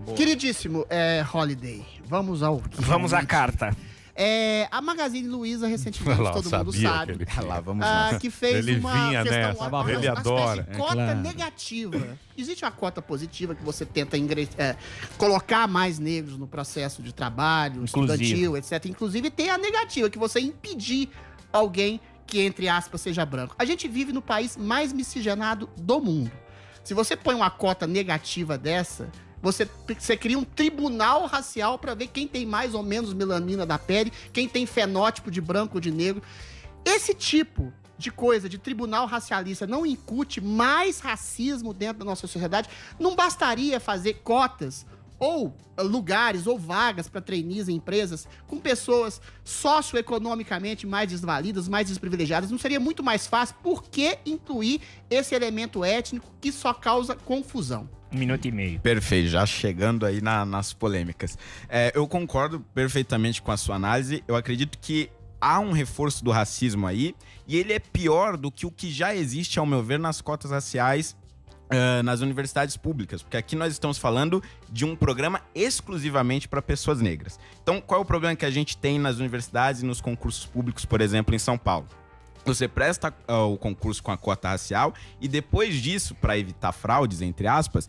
Boa. Queridíssimo Holiday, vamos ao que Vamos à realmente- carta. A Magazine Luiza recentemente, Lá, todo mundo sabia sabe, que ele- Lá vamos ah, nós. que fez Ele uma vinha questão, nessa, uma ele espécie adora. de cota claro. negativa. Existe uma cota positiva que você tenta colocar mais negros no processo de trabalho, Inclusive. estudantil, etc. Inclusive tem a negativa, que você impedir alguém que, entre aspas, seja branco. A gente vive no país mais miscigenado do mundo. Se você põe uma cota negativa dessa, você cria um tribunal racial para ver quem tem mais ou menos melanina da pele, quem tem fenótipo de branco ou de negro. Esse tipo de coisa, de tribunal racialista, não incute mais racismo dentro da nossa sociedade. Não bastaria fazer cotas ou lugares ou vagas para trainees em empresas com pessoas socioeconomicamente mais desvalidas, mais desprivilegiadas. Não seria muito mais fácil? Por que incluir esse elemento étnico que só causa confusão? 1 minuto e meio. Perfeito, já chegando aí nas polêmicas. Eu concordo perfeitamente com a sua análise. Eu acredito que há um reforço do racismo aí, e ele é pior do que o que já existe, ao meu ver, nas cotas raciais nas universidades públicas, porque aqui nós estamos falando de um programa exclusivamente para pessoas negras. Então, qual é o problema que a gente tem nas universidades e nos concursos públicos, por exemplo, em São Paulo? Você presta o concurso com a cota racial e depois disso, para evitar fraudes, entre aspas,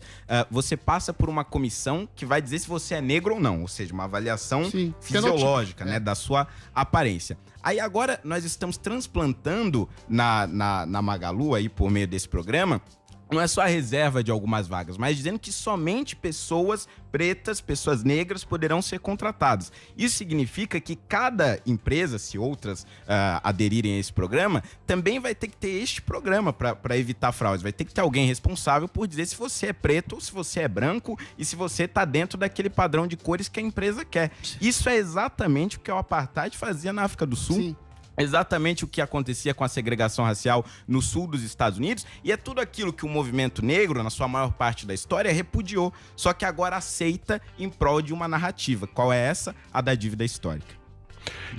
você passa por uma comissão que vai dizer se você é negro ou não, ou seja, uma avaliação Sim, fisiológica, né, é. da sua aparência. Aí agora nós estamos transplantando na Magalu, aí, por meio desse programa, não é só a reserva de algumas vagas, mas dizendo que somente pessoas pretas, pessoas negras poderão ser contratadas. Isso significa que cada empresa, se outras aderirem a esse programa, também vai ter que ter este programa para evitar fraudes. Vai ter que ter alguém responsável por dizer se você é preto ou se você é branco e se você está dentro daquele padrão de cores que a empresa quer. Isso é exatamente o que o apartheid fazia na África do Sul. Sim. Exatamente o que acontecia com a segregação racial no sul dos Estados Unidos, e é tudo aquilo que o movimento negro, na sua maior parte da história, repudiou, só que agora aceita em prol de uma narrativa. Qual é essa? A da dívida histórica.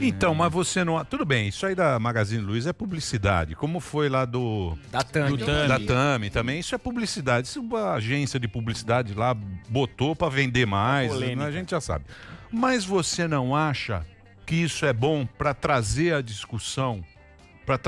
Então, mas você não... Tudo bem, isso aí da Magazine Luiza é publicidade, como foi lá Da Tami. da Tami também, isso é publicidade. Isso a agência de publicidade lá botou para vender mais, polêmica. a gente já sabe. Mas você não acha que isso é bom para trazer a discussão, para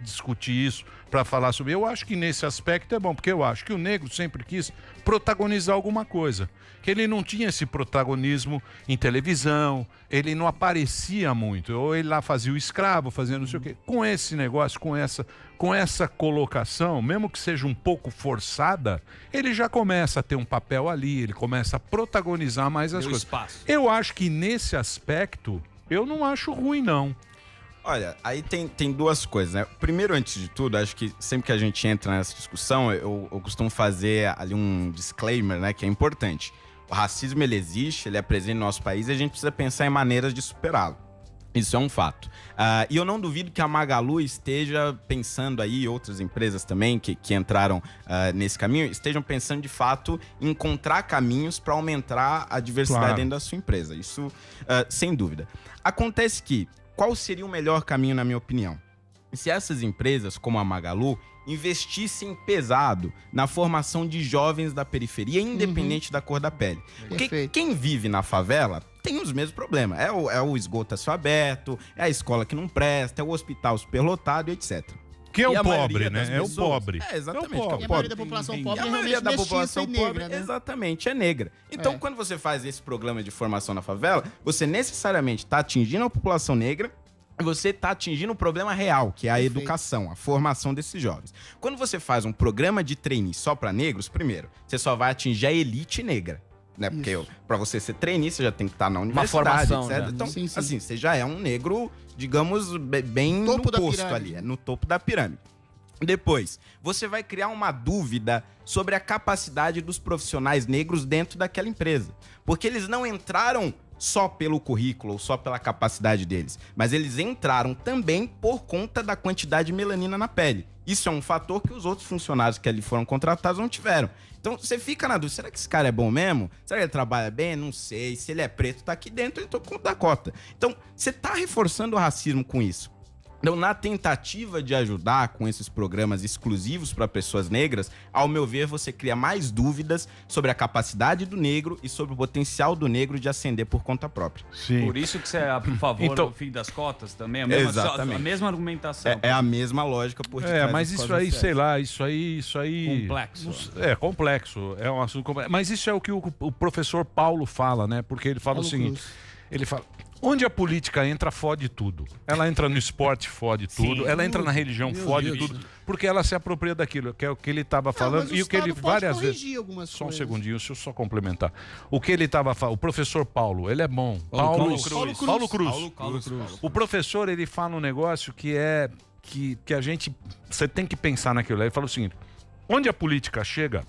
discutir isso, para falar sobre... Eu acho que nesse aspecto é bom, porque eu acho que o negro sempre quis protagonizar alguma coisa, que ele não tinha esse protagonismo em televisão, ele não aparecia muito, ou ele lá fazia o escravo, fazia não sei o quê. Com esse negócio, com essa colocação, mesmo que seja um pouco forçada, ele já começa a ter um papel ali, ele começa a protagonizar mais as coisas. Espaço. Eu acho que nesse aspecto, eu não acho ruim, não. Olha, aí tem duas coisas, né? Primeiro, antes de tudo, acho que sempre que a gente entra nessa discussão, eu costumo fazer ali um disclaimer, né, que é importante. O racismo, ele existe, ele é presente no nosso país e a gente precisa pensar em maneiras de superá-lo. Isso é um fato. E eu não duvido que a Magalu esteja pensando aí, outras empresas também que entraram nesse caminho, estejam pensando de fato em encontrar caminhos para aumentar a diversidade dentro da sua empresa. Isso, sem dúvida. Acontece que, qual seria o melhor caminho, na minha opinião? Se essas empresas, como a Magalu, investissem pesado na formação de jovens da periferia, independente da cor da pele. Porque Perfeito. quem vive na favela tem os mesmos problemas. É o esgoto a céu aberto, é a escola que não presta, é o hospital superlotado, etc. Que é E o a pobre, maioria né? das É o pessoas- pobre. exatamente. É o que pobre. E a maioria da população E pobre a é maioria realmente da mestiça população e negra, pobre, né? exatamente, é negra. Então, É. quando você faz esse programa de formação na favela, você necessariamente está atingindo a população negra e você está atingindo o problema real, que é a Perfeito. educação, a formação desses jovens. Quando você faz um programa de trainee só para negros, primeiro, você só vai atingir a elite negra. Né? Porque para você ser trainee, você já tem que estar na universidade, formação, etc. já. Então, Sim, sim. assim, você já é um negro, digamos, bem Topo no da posto pirâmide. ali, no topo da pirâmide. Depois, você vai criar uma dúvida sobre a capacidade dos profissionais negros dentro daquela empresa. Porque eles não entraram só pelo currículo ou só pela capacidade deles, mas eles entraram também por conta da quantidade de melanina na pele. Isso é um fator que os outros funcionários que ali foram contratados não tiveram. Então, você fica na dúvida, será que esse cara é bom mesmo? Será que ele trabalha bem? Não sei. Se ele é preto, tá aqui dentro, então conta da cota. Então, você tá reforçando o racismo com isso. Então, na tentativa de ajudar com esses programas exclusivos para pessoas negras, ao meu ver, você cria mais dúvidas sobre a capacidade do negro e sobre o potencial do negro de ascender por conta própria. Sim. Por isso que você é a favor Então- do fim das cotas também? A Exatamente. a mesma argumentação. É a mesma lógica por detrás Mas das isso causas aí, sei lá, isso aí... Complexo. É complexo, é um assunto complexo. Mas isso é o que o professor Paulo fala, né? Porque ele fala Paulo o seguinte, Cruz. ele fala... Onde a política entra, fode tudo. Ela entra no esporte, fode tudo. Ela entra na religião, fode tudo. Porque ela se apropria daquilo, que é o que ele estava falando. Mas E o que ele Estado pode várias corrigir vezes. algumas Só um coisas. segundinho, deixa eu só complementar. O que ele estava falando, o professor Paulo, ele é bom. Paulo Cruz. O professor, ele fala um negócio que é que a gente, você tem que pensar naquilo. Ele fala o seguinte: onde a política chega,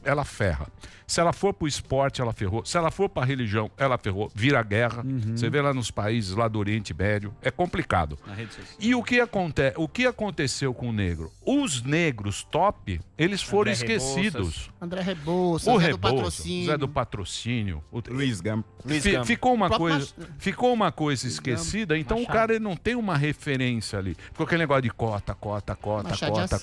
ela ferra. Se ela for pro esporte, ela ferrou. Se ela for pra religião, ela ferrou. Vira guerra. Você vê lá nos países lá do Oriente Médio, é complicado. Na rede social. E o que aconteceu com o negro? Os negros top, eles foram André esquecidos. André Rebouças, O Zé do Rebouças, Patrocínio. Zé do Patrocínio. Luiz Gama. Ficou uma Próprio coisa esquecida, então o cara ele não tem uma referência ali. Ficou aquele negócio de cota. Machado de Assis.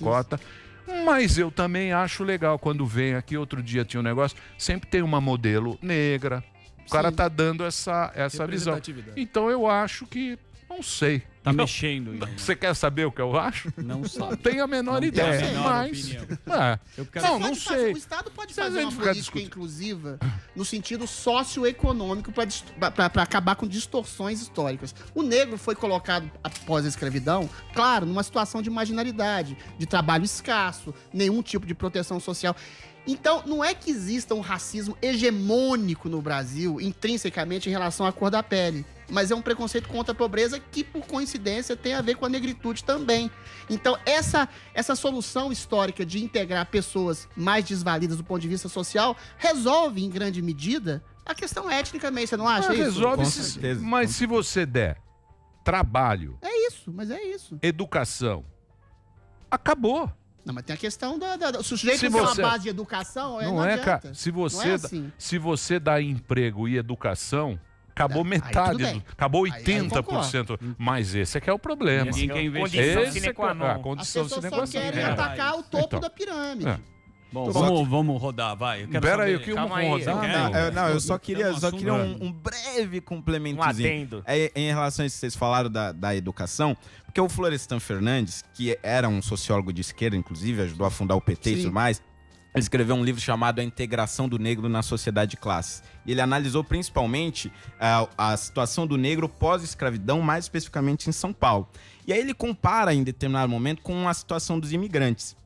Mas eu também acho legal quando vem aqui, outro dia tinha um negócio, sempre tem uma modelo negra. O cara Sim. tá dando essa visão. Então eu acho que, não sei. Tá mexendo. Você quer saber o que eu acho? Não Não sabe. tenho a menor Não tem a ideia, menor mas... opinião. É. Eu quero... Não, Pode fazer- sei. O Estado pode Se a fazer gente uma ficar política discutindo. inclusiva no sentido socioeconômico para acabar com distorções históricas. O negro foi colocado após a escravidão, claro, numa situação de marginalidade, de trabalho escasso, nenhum tipo de proteção social. Então, não é que exista um racismo hegemônico no Brasil, intrinsecamente em relação à cor da pele, mas é um preconceito contra a pobreza que, por coincidência, tem a ver com a negritude também. Então, essa solução histórica de integrar pessoas mais desvalidas do ponto de vista social resolve, em grande medida, a questão étnica também, você não acha isso? Resolve, Com se- certeza. mas se você der trabalho, É isso, mas é isso. educação, acabou. Não, mas tem a questão do sujeito Se tem uma você- base de educação, Não é, cara. adianta. Se Não é você, assim. se você dá emprego e educação, acabou Aí metade, tudo bem. acabou Aí eu 80%. Mas esse é que é o problema. Ninguém quer investir. Condição Esse sine é qua non. a As condição pessoas sine só qua non. querem É. atacar o topo Então. da pirâmide. É. Bom, Só vamos rodar, vai. Eu quero Pera aí, saber- o que Calma vamos aí, rodar? eu quero- meu? Não, eu só queria, Tem um assunto- um breve complementozinho. adendo. Em relação a isso que vocês falaram da educação, porque o Florestan Fernandes, que era um sociólogo de esquerda, inclusive, ajudou a fundar o PT e Sim. tudo mais, ele escreveu um livro chamado A Integração do Negro na Sociedade de Classes. E ele analisou principalmente a situação do negro pós-escravidão, mais especificamente em São Paulo. E aí ele compara, em determinado momento, com a situação dos imigrantes,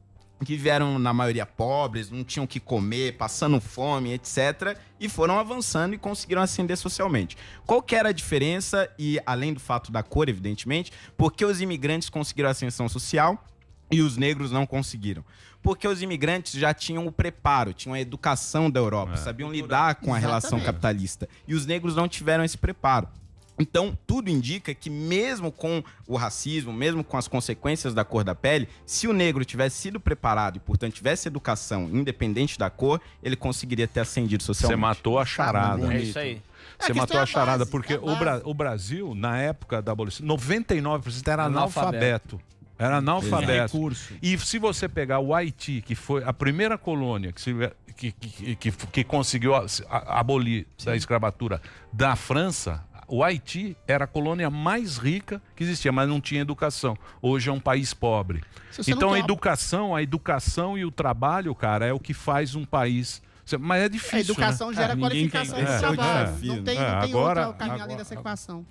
que vieram, na maioria, pobres, não tinham o que comer, passando fome, etc. E foram avançando e conseguiram ascender socialmente. Qual que era a diferença? E, além do fato da cor, evidentemente, porque os imigrantes conseguiram ascensão social e os negros não conseguiram? Porque os imigrantes já tinham o preparo, tinham a educação da Europa, sabiam lidar com a relação Exatamente. capitalista. E os negros não tiveram esse preparo. Então, tudo indica que mesmo com o racismo, mesmo com as consequências da cor da pele, se o negro tivesse sido preparado e, portanto, tivesse educação independente da cor, ele conseguiria ter ascendido Você socialmente. matou a charada. É isso aí. Você A questão matou é a a charada, base, porque é a base. o Brasil, na época da abolição, 99% era analfabeto. Era analfabeto. Recurso. E se você pegar o Haiti, que foi a primeira colônia que conseguiu abolir da escravatura da França, o Haiti era a colônia mais rica que existia, mas não tinha educação. Hoje é um país pobre. Se você não Então tem a educação e o trabalho, cara, é o que faz um país. Mas é difícil. A educação né? gera ninguém qualificação tem- de é, trabalho. é, não tem agora- outro caminho além agora- dessa equação.